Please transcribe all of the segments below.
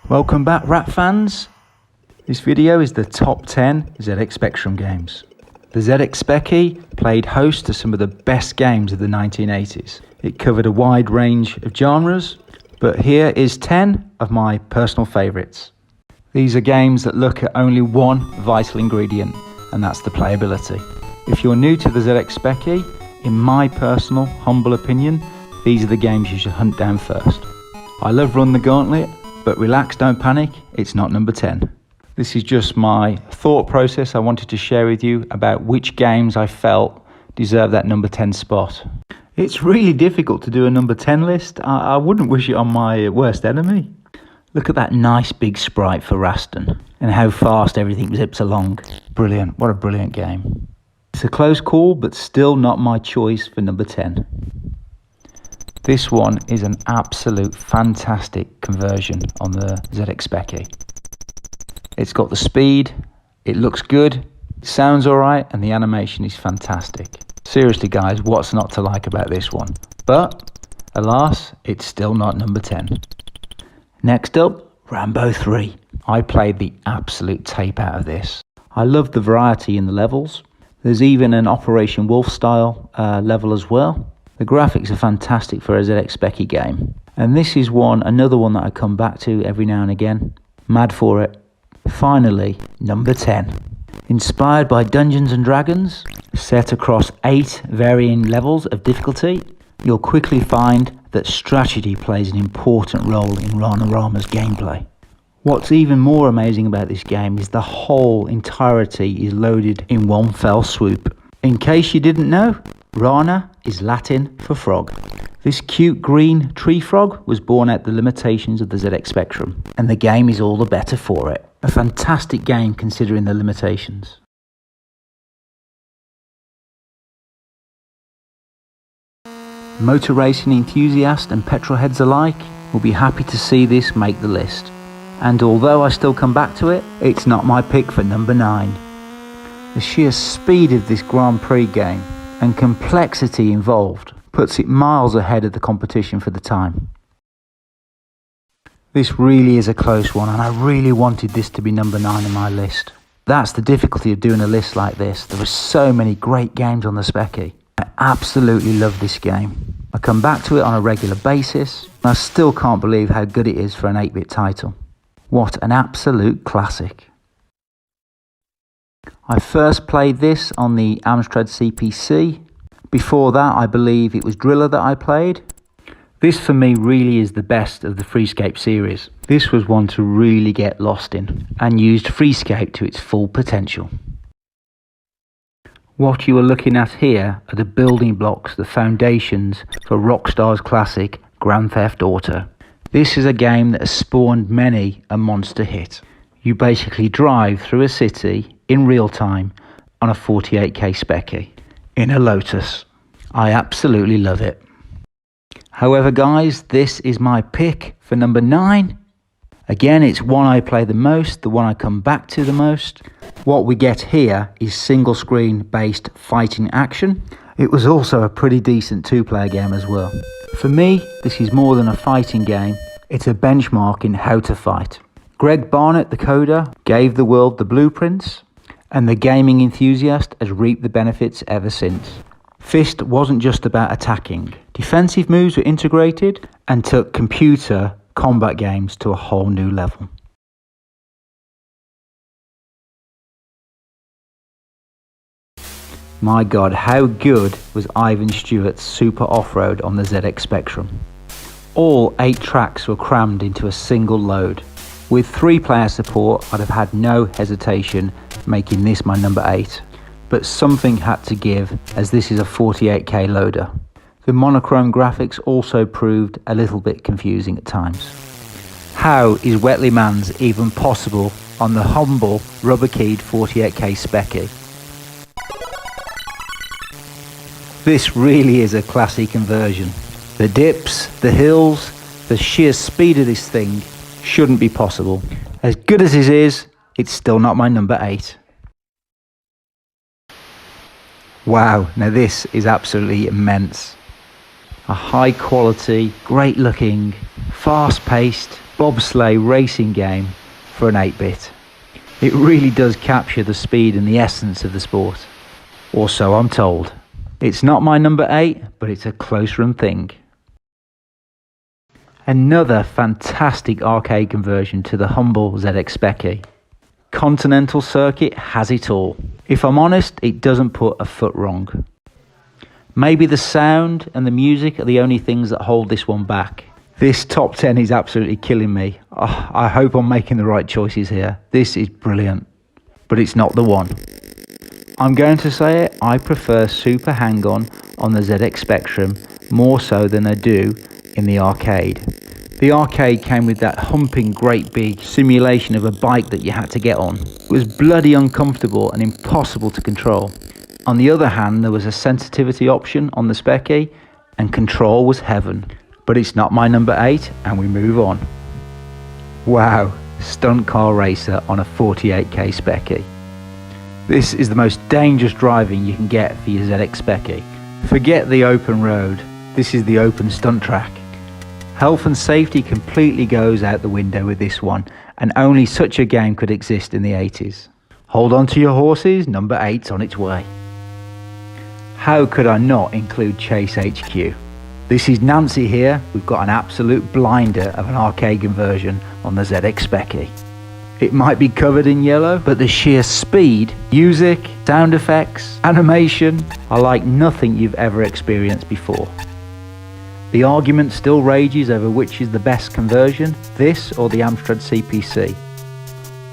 Welcome back, Rat fans. This video is the top 10 ZX Spectrum games. The ZX Speccy played host to some of the best games of the 1980s. It covered a wide range of genres, but here is 10 of my personal favourites. These are games that look at only one vital ingredient, and that's the playability. If you're new to the ZX Speccy, in my personal, humble opinion, these are the games you should hunt down first. I love Run the Gauntlet, but relax, don't panic, it's not number 10. This is just my thought process I wanted to share with you about which games I felt deserve that number 10 spot. It's really difficult to do a number 10 list. I wouldn't wish it on my worst enemy. Look at that nice big sprite for Raston and how fast everything zips along. Brilliant, what a brilliant game. It's a close call, but still not my choice for number 10. This one is an absolute fantastic conversion on the ZX Speccy. It's got the speed, it looks good, it sounds alright, and the animation is fantastic. Seriously guys, what's not to like about this one? But, alas, it's still not number 10. Next up, Rambo 3. I played the absolute tape out of this. I love the variety in the levels. There's even an Operation Wolf style level as well. The graphics are fantastic for a ZX Speccy game. And this is another one that I come back to every now and again. Mad for it. Finally, number 10. Inspired by Dungeons and Dragons, set across 8 varying levels of difficulty, you'll quickly find that strategy plays an important role in Ranarama's gameplay. What's even more amazing about this game is the whole entirety is loaded in one fell swoop. In case you didn't know, Rana is Latin for frog. This cute green tree frog was born at the limitations of the ZX Spectrum, and the game is all the better for it. A fantastic game considering the limitations. Motor racing enthusiasts and petrolheads alike will be happy to see this make the list. And although I still come back to it, it's not my pick for number 9. The sheer speed of this Grand Prix game and complexity involved puts it miles ahead of the competition for the time. This really is a close one, and I really wanted this to be number 9 on my list. That's the difficulty of doing a list like this. There were so many great games on the Speccy. I absolutely love this game. I come back to it on a regular basis, and I still can't believe how good it is for an 8-bit title. What an absolute classic. I first played this on the Amstrad CPC. Before that, I believe it was Driller that I played. This for me really is the best of the Freescape series. This was one to really get lost in and used Freescape to its full potential. What you are looking at here are the building blocks, the foundations for Rockstar's classic Grand Theft Auto. This is a game that has spawned many a monster hit. You basically drive through a city in real time on a 48K Speccy in a Lotus. I absolutely love it. However guys, this is my pick for number 9. Again, it's one I play the most, the one I come back to the most. What we get here is single screen based fighting action. It was also a pretty decent 2-player game as well. For me, this is more than a fighting game, it's a benchmark in how to fight. Greg Barnett, the coder, gave the world the blueprints, and the gaming enthusiast has reaped the benefits ever since. Fist wasn't just about attacking. Defensive moves were integrated and took computer combat games to a whole new level. My God, how good was Ivan Stewart's Super Off-Road on the ZX Spectrum? All 8 tracks were crammed into a single load. With 3-player support, I'd have had no hesitation making this my number 8. But something had to give, as this is a 48K loader. The monochrome graphics also proved a little bit confusing at times. How is Wetly Mans even possible on the humble rubber-keyed 48K Speccy? This really is a classy conversion. The dips, the hills, the sheer speed of this thing shouldn't be possible. As good as it is, it's still not my number 8. Wow, now this is absolutely immense. A high quality, great looking, fast paced, bobsleigh racing game for an 8-bit. It really does capture the speed and the essence of the sport. Or so I'm told. It's not my number 8, but it's a close run thing. Another fantastic arcade conversion to the humble ZX Speccy. Continental Circuit has it all. If I'm honest, it doesn't put a foot wrong. Maybe the sound and the music are the only things that hold this one back. This top 10 is absolutely killing me. Oh, I hope I'm making the right choices here. This is brilliant, but it's not the one. I'm going to say it, I prefer Super Hang-On on the ZX Spectrum more so than I do in the arcade. The arcade came with that humping great big simulation of a bike that you had to get on. It was bloody uncomfortable and impossible to control. On the other hand, there was a sensitivity option on the Speccy and control was heaven. But it's not my number 8 and we move on. Wow, stunt car racer on a 48k Speccy. This is the most dangerous driving you can get for your ZX Speccy. Forget the open road, this is the open stunt track. Health and safety completely goes out the window with this one, and only such a game could exist in the 80s. Hold on to your horses, number 8's on its way. How could I not include Chase HQ? This is Nancy here, we've got an absolute blinder of an arcade conversion on the ZX Speccy. It might be covered in yellow, but the sheer speed, music, sound effects, animation are like nothing you've ever experienced before. The argument still rages over which is the best conversion, this or the Amstrad CPC.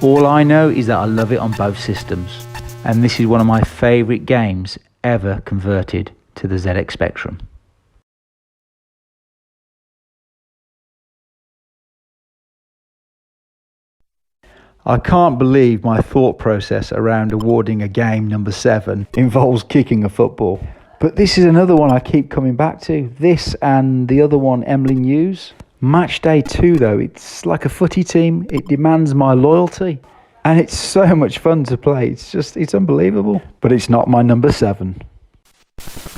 All I know is that I love it on both systems, and this is one of my favourite games ever converted to the ZX Spectrum. I can't believe my thought process around awarding a game number 7 involves kicking a football. But this is another one I keep coming back to. This and the other one, Emily News. Match Day 2 though, it's like a footy team. It demands my loyalty. And it's so much fun to play. It's unbelievable. But it's not my number 7.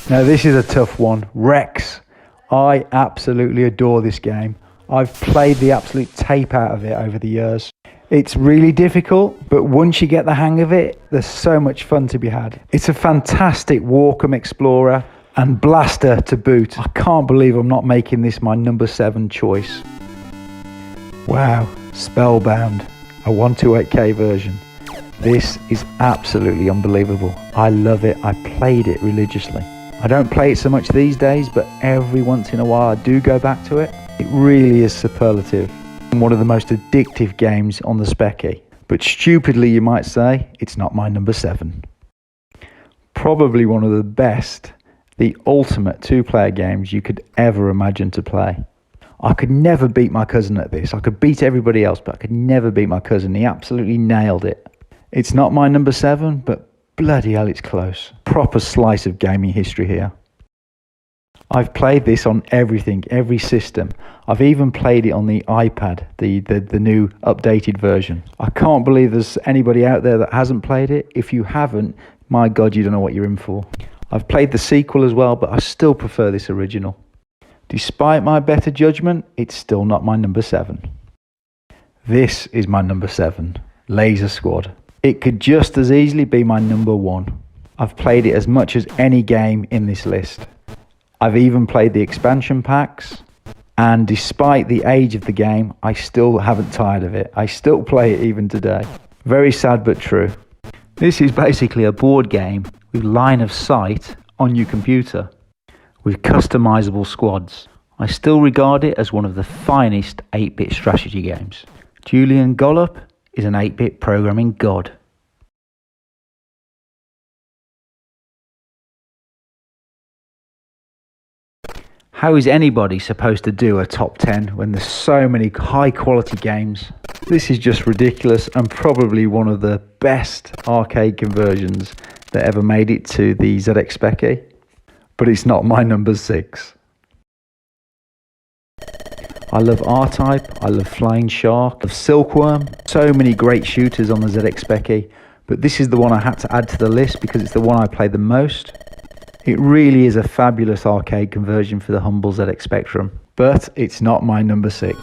Now this is a tough one. Rex. I absolutely adore this game. I've played the absolute tape out of it over the years. It's really difficult, but once you get the hang of it, there's so much fun to be had. It's a fantastic Walkham Explorer and blaster to boot. I can't believe I'm not making this my number 7 choice. Wow, Spellbound, a 128k version. This is absolutely unbelievable. I love it. I played it religiously. I don't play it so much these days, but every once in a while I do go back to it. It really is superlative. One of the most addictive games on the Speccy. But stupidly you might say, it's not my number 7. Probably one of the best, the ultimate 2-player games you could ever imagine to play. I could never beat my cousin at this. I could beat everybody else, but I could never beat my cousin. He absolutely nailed it. It's not my number 7, but bloody hell it's close. Proper slice of gaming history here. I've played this on everything, every system. I've even played it on the iPad, the new updated version. I can't believe there's anybody out there that hasn't played it. If you haven't, my God, you don't know what you're in for. I've played the sequel as well, but I still prefer this original. Despite my better judgment, it's still not my number 7. This is my number 7, Laser Squad. It could just as easily be my number 1. I've played it as much as any game in this list. I've even played the expansion packs, and despite the age of the game, I still haven't tired of it. I still play it even today. Very sad but true. This is basically a board game with line of sight on your computer, with customizable squads. I still regard it as one of the finest 8-bit strategy games. Julian Gollop is an 8-bit programming god. How is anybody supposed to do a top 10 when there's so many high quality games? This is just ridiculous and probably one of the best arcade conversions that ever made it to the ZX Speccy, but it's not my number 6. I love R-Type, I love Flying Shark, I love Silkworm, so many great shooters on the ZX Speccy, but this is the one I had to add to the list because it's the one I play the most. It really is a fabulous arcade conversion for the humble ZX Spectrum, but it's not my number 6.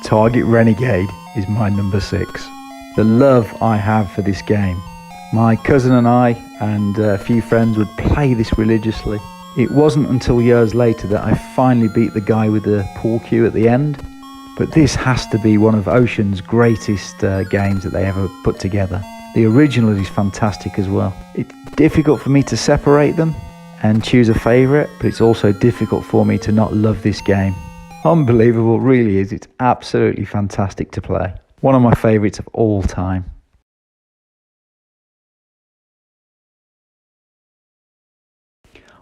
Target Renegade is my number 6. The love I have for this game. My cousin and I and a few friends would play this religiously. It wasn't until years later that I finally beat the guy with the pool cue at the end. But this has to be one of Ocean's greatest games that they ever put together. The original is fantastic as well. It's difficult for me to separate them and choose a favourite, but it's also difficult for me to not love this game. Unbelievable, really is. It's absolutely fantastic to play. One of my favourites of all time.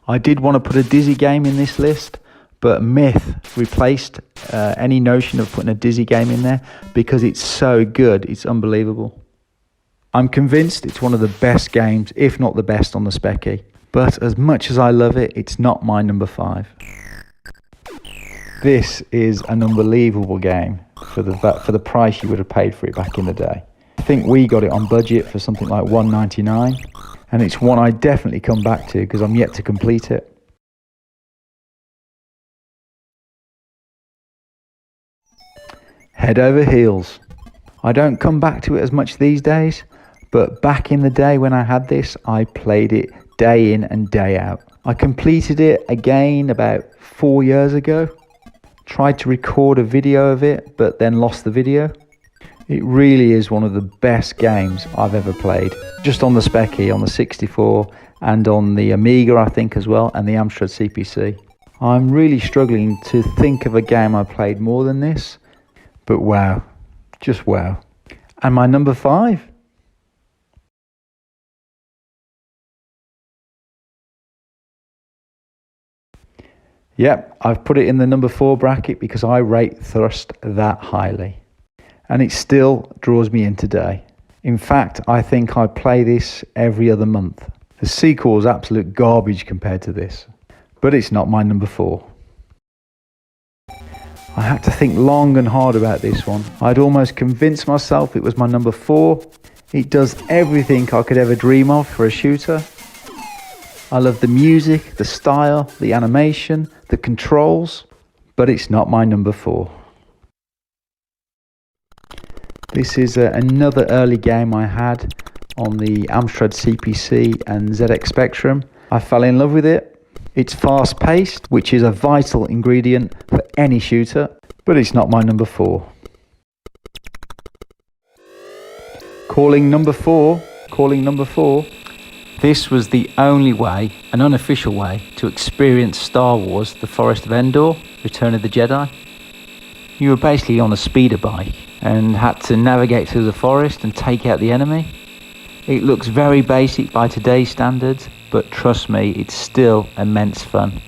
I did want to put a Dizzy game in this list, but Myth replaced any notion of putting a Dizzy game in there because it's so good, it's unbelievable. I'm convinced it's one of the best games, if not the best, on the Speccy. But as much as I love it, it's not my number 5. This is an unbelievable game for the price you would have paid for it back in the day. I think we got it on budget for something like $1.99, and it's one I definitely come back to because I'm yet to complete it. Head Over Heels. I don't come back to it as much these days, but back in the day when I had this, I played it day in and day out. I completed it again about 4 years ago. Tried to record a video of it, but then lost the video. It really is one of the best games I've ever played. Just on the Speccy, on the 64, and on the Amiga, I think, as well, and the Amstrad CPC. I'm really struggling to think of a game I played more than this, but wow, just wow. And my number 5? Yep, I've put it in the number 4 bracket because I rate Thrust that highly. And it still draws me in today. In fact, I think I play this every other month. The sequel is absolute garbage compared to this. But it's not my number 4. I had to think long and hard about this one. I'd almost convinced myself it was my number 4. It does everything I could ever dream of for a shooter. I love the music, the style, the animation, the controls, but it's not my number 4. This is another early game I had on the Amstrad CPC and ZX Spectrum. I fell in love with it. It's fast paced, which is a vital ingredient for any shooter, but it's not my number 4. Calling number 4. This was the only way, an unofficial way, to experience Star Wars The Forest of Endor, Return of the Jedi. You were basically on a speeder bike and had to navigate through the forest and take out the enemy. It looks very basic by today's standards, but trust me, it's still immense fun.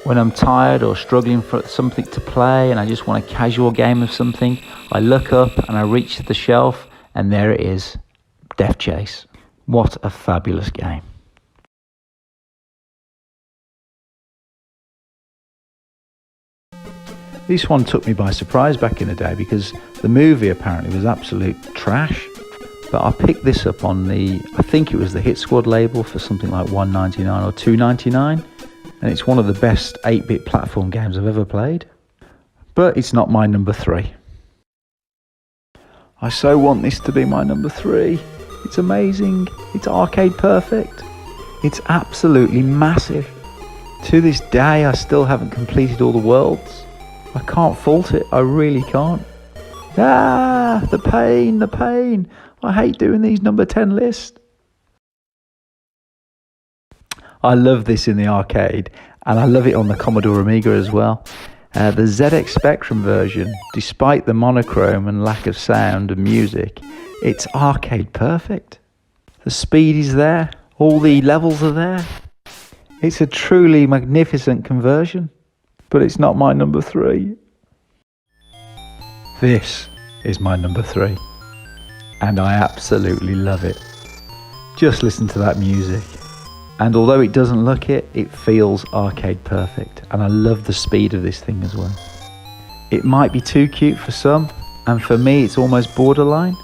When I'm tired or struggling for something to play and I just want a casual game of something, I look up and I reach to the shelf and there it is, Death Chase. What a fabulous game. This one took me by surprise back in the day because the movie apparently was absolute trash. But I picked this up on the, I think it was the Hit Squad label for something like $1.99 or $2.99. And it's one of the best 8-bit platform games I've ever played. But it's not my number 3. I so want this to be my number 3. It's amazing. It's arcade perfect. It's absolutely massive. To this day, I still haven't completed all the worlds. I can't fault it. I really can't. Ah, the pain. I hate doing these number 10 lists. I love this in the arcade, and I love it on the Commodore Amiga as well. The ZX Spectrum version, despite the monochrome and lack of sound and music, it's arcade perfect. The speed is there, all the levels are there. It's a truly magnificent conversion, but it's not my number 3. This is my number 3, and I absolutely love it. Just listen to that music. And although it doesn't look it, it feels arcade perfect. And I love the speed of this thing as well. It might be too cute for some, and for me it's almost borderline.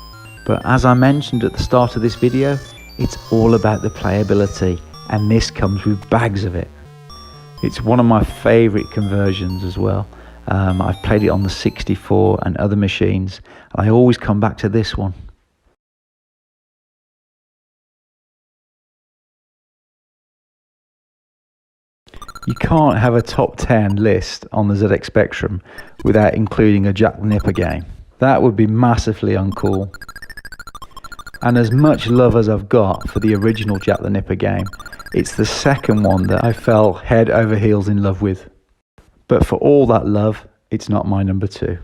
But as I mentioned at the start of this video, it's all about the playability, and this comes with bags of it. It's one of my favourite conversions as well. I've played it on the 64 and other machines. I always come back to this one. You can't have a top 10 list on the ZX Spectrum without including a Jack the Nipper game. That would be massively uncool. And as much love as I've got for the original Jack the Nipper game, it's the second one that I fell head over heels in love with. But for all that love, it's not my number 2.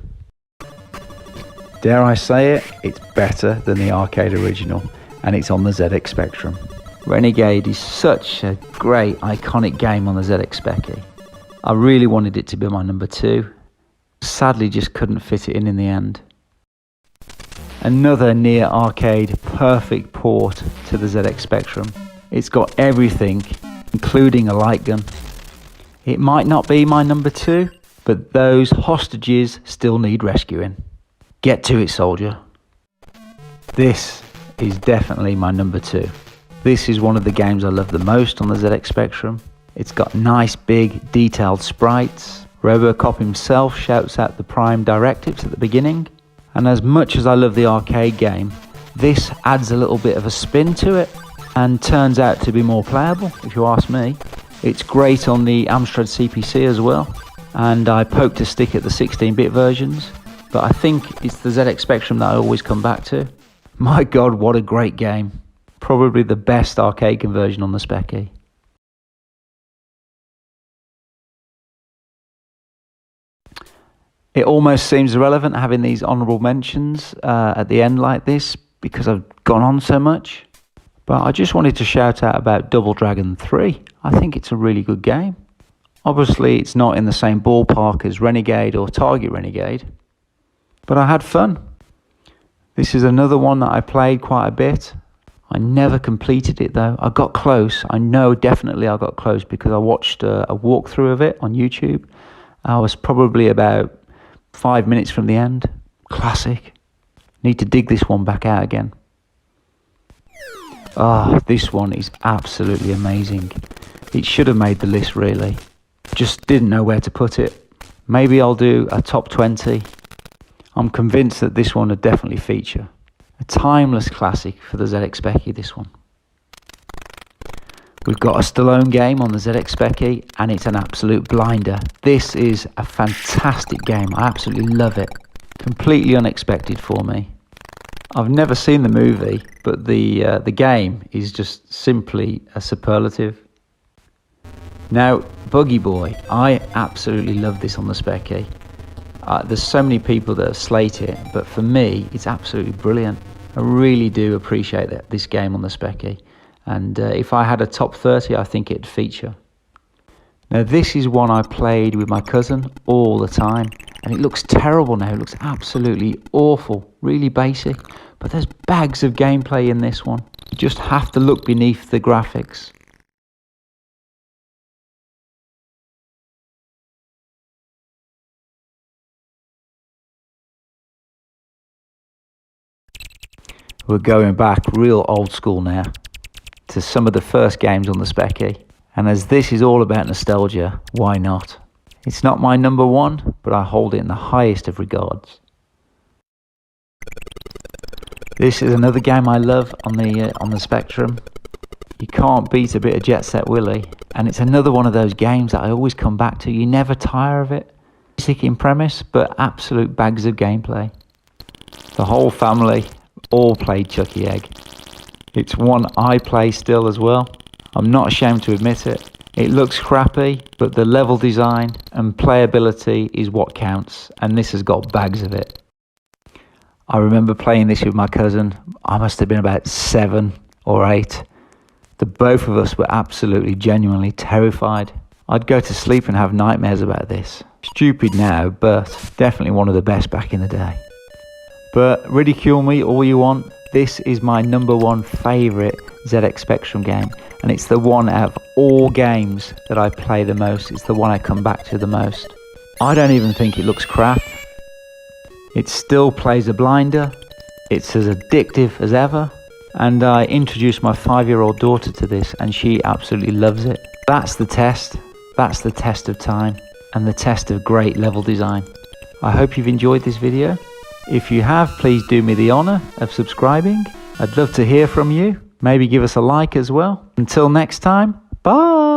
Dare I say it, it's better than the arcade original, and it's on the ZX Spectrum. Renegade is such a great, iconic game on the ZX Speccy. I really wanted it to be my number 2. Sadly, just couldn't fit it in the end. Another near arcade perfect port to the ZX Spectrum. It's got everything, including a light gun. It might not be my number 2, but those hostages still need rescuing. Get to it, soldier. This is definitely my number 2. This is one of the games I love the most on the ZX Spectrum. It's got nice, big, detailed sprites. Robocop himself shouts out the prime directives at the beginning. And as much as I love the arcade game, this adds a little bit of a spin to it and turns out to be more playable, if you ask me. It's great on the Amstrad CPC as well. And I poked a stick at the 16-bit versions, but I think it's the ZX Spectrum that I always come back to. My God, what a great game. Probably the best arcade conversion on the Speccy. It almost seems irrelevant having these honourable mentions at the end like this because I've gone on so much. But I just wanted to shout out about Double Dragon 3. I think it's a really good game. Obviously, it's not in the same ballpark as Renegade or Target Renegade, but I had fun. This is another one that I played quite a bit. I never completed it though. I got close. I know definitely I got close because I watched a walkthrough of it on YouTube. I was probably about 5 minutes from the end. Classic. Need to dig this one back out again. Ah, this one is absolutely amazing. It should have made the list really. Just didn't know where to put it. Maybe I'll do a top 20. I'm convinced that this one would definitely feature. A timeless classic for the ZX Speccy, this one. We've got a Stallone game on the ZX Speccy, and it's an absolute blinder. This is a fantastic game. I absolutely love it. Completely unexpected for me. I've never seen the movie, but the game is just simply a superlative. Now, Buggy Boy, I absolutely love this on the Speccy. There's so many people that slate it, but for me, it's absolutely brilliant. I really do appreciate this game on the Speccy. And if I had a top 30, I think it'd feature. Now, this is one I played with my cousin all the time. And it looks terrible now. It looks absolutely awful. Really basic. But there's bags of gameplay in this one. You just have to look beneath the graphics. We're going back real old school now to some of the first games on the Speccy. And as this is all about nostalgia, why not? It's not my number 1, but I hold it in the highest of regards. This is another game I love on the Spectrum. You can't beat a bit of Jet Set Willy, and it's another one of those games that I always come back to. You never tire of it. Basic in premise, but absolute bags of gameplay. The whole family all played Chucky Egg. It's one I play still as well. I'm not ashamed to admit it. It looks crappy, but the level design and playability is what counts, and this has got bags of it. I remember playing this with my cousin. I must have been about 7 or 8. The both of us were absolutely, genuinely terrified. I'd go to sleep and have nightmares about this. Stupid now, but definitely one of the best back in the day. But ridicule me all you want. This is my number 1 favourite ZX Spectrum game, and it's the one out of all games that I play the most. It's the one I come back to the most. I don't even think it looks crap. It still plays a blinder. It's as addictive as ever. And I introduced my 5-year-old daughter to this, and she absolutely loves it. That's the test. That's the test of time. and the test of great level design. I hope you've enjoyed this video. If you have, please do me the honor of subscribing. I'd love to hear from you. Maybe give us a like as well. Until next time, bye!